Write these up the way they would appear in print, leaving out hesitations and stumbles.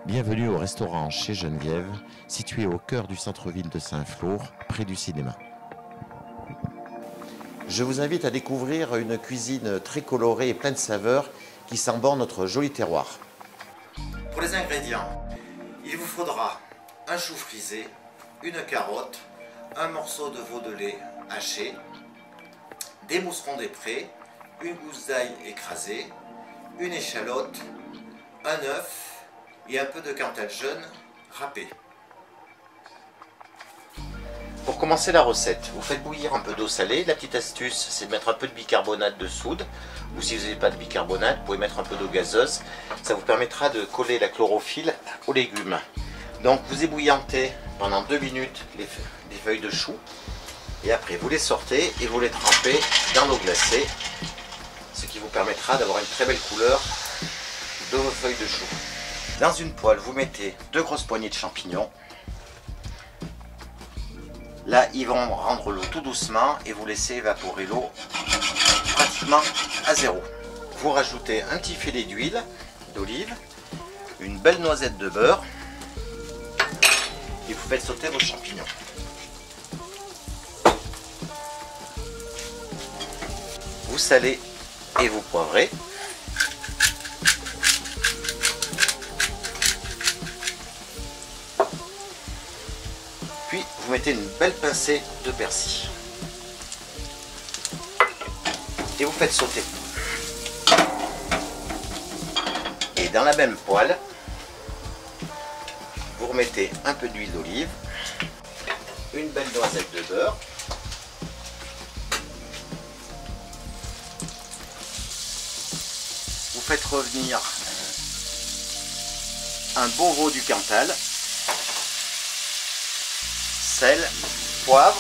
Bienvenue au restaurant Chez Geneviève, situé au cœur du centre-ville de Saint-Flour, près du cinéma. Je vous invite à découvrir une cuisine très colorée et pleine de saveurs qui sent bon notre joli terroir. Pour les ingrédients, il vous faudra un chou frisé, une carotte, un morceau de veau de lait haché, des mousserons des prés, une gousse d'ail écrasée, une échalote, un œuf et un peu de cantal jaune râpé. Pour commencer la recette, vous faites bouillir un peu d'eau salée. La petite astuce, c'est de mettre un peu de bicarbonate de soude, ou si vous n'avez pas de bicarbonate, vous pouvez mettre un peu d'eau gazeuse. Ça vous permettra de coller la chlorophylle aux légumes. Donc vous ébouillantez pendant 2 minutes les feuilles de chou, et après vous les sortez et vous les trempez dans l'eau glacée, ce qui vous permettra d'avoir une très belle couleur de vos feuilles de chou. Dans une poêle, vous mettez 2 grosses poignées de champignons. Là, ils vont rendre l'eau tout doucement et vous laissez évaporer l'eau pratiquement à zéro. Vous rajoutez un petit filet d'huile d'olive, une belle noisette de beurre et vous faites sauter vos champignons. Vous salez et vous poivrez. Puis vous mettez une belle pincée de persil et vous faites sauter. Et dans la même poêle, vous remettez un peu d'huile d'olive, une belle noisette de beurre, vous faites revenir un bon veau du Cantal, sel, poivre,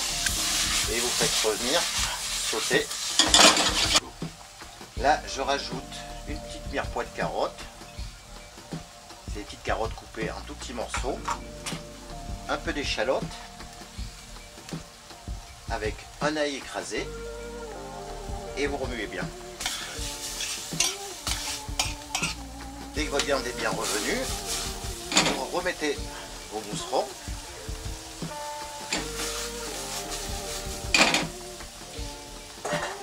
et vous faites revenir sauter. Là, je rajoute une petite mirepoix de carottes. C'est des petites carottes coupées en tout petits morceaux. Un peu d'échalote avec un ail écrasé et vous remuez bien. Dès que votre viande est bien revenue, vous remettez vos mousserons.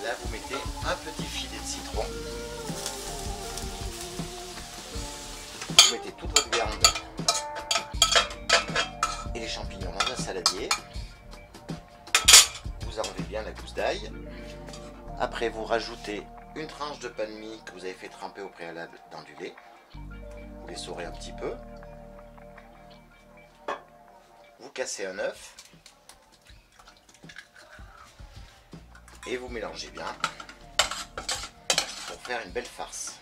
Là, vous mettez un petit filet de citron. Vous mettez toute votre viande et les champignons dans un saladier. Vous enlevez bien la gousse d'ail. Après, vous rajoutez une tranche de pain de mie que vous avez fait tremper au préalable dans du lait. Vous les saurez un petit peu. Vous cassez un œuf. Et vous mélangez bien pour faire une belle farce.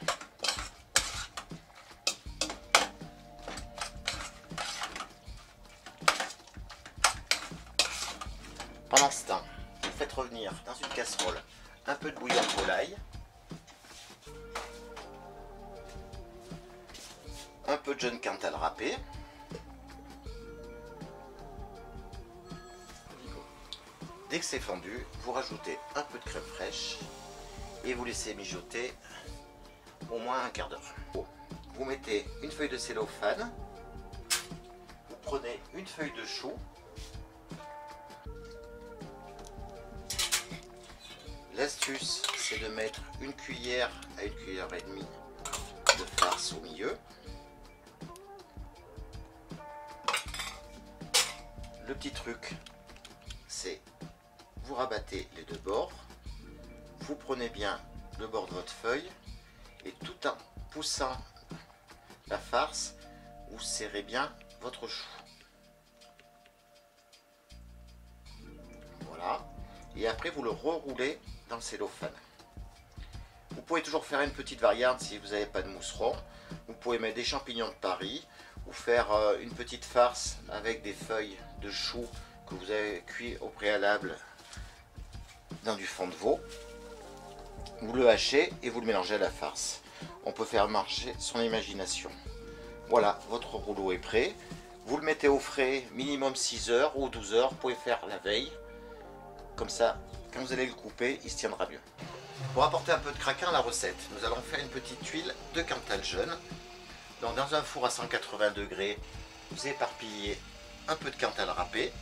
Pendant ce temps, vous faites revenir dans une casserole un peu de bouillon de volaille, un peu de jaune Cantal râpé, dès que c'est fondu, vous rajoutez un peu de crème fraîche et vous laissez mijoter au moins un quart d'heure. Vous mettez une feuille de cellophane, vous prenez une feuille de chou, l'astuce c'est de mettre une cuillère à une cuillère et demie de farce au milieu. Le petit truc, c'est vous rabattez les 2 bords, vous prenez bien le bord de votre feuille et tout en poussant la farce, vous serrez bien votre chou. Voilà. Et après vous le reroulez dans le cellophane. Vous pouvez toujours faire une petite variante si vous n'avez pas de mousseron. Vous pouvez mettre des champignons de Paris ou faire une petite farce avec des feuilles de chou que vous avez cuit au préalable dans du fond de veau. Vous le hachez et vous le mélangez à la farce. On peut faire marcher son imagination. Voilà, votre rouleau est prêt. Vous le mettez au frais minimum 6 heures ou 12 heures. Vous pouvez faire la veille. Comme ça, quand vous allez le couper, il se tiendra mieux. Pour apporter un peu de craquant à la recette, nous allons faire une petite huile de Cantal jaune. Donc dans un four à 180 degrés, vous éparpillez un peu de Cantal râpé.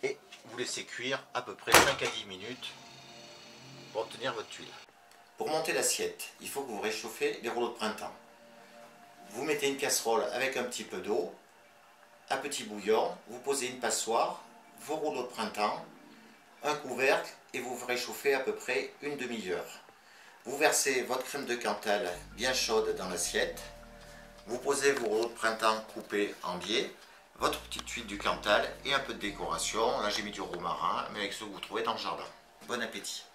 Et vous laissez cuire à peu près 5 à 10 minutes pour obtenir votre tuile. Pour monter l'assiette, il faut que vous réchauffez les rouleaux de printemps. Vous mettez une casserole avec un petit peu d'eau, un petit bouillon, vous posez une passoire, vos rouleaux de printemps, un couvercle et vous réchauffez à peu près une demi-heure. Vous versez votre crème de Cantal bien chaude dans l'assiette, vous posez vos rouleaux de printemps coupés en biais, votre petite tuile du Cantal et un peu de décoration. Là j'ai mis du romarin, mais avec ce que vous trouvez dans le jardin. Bon appétit!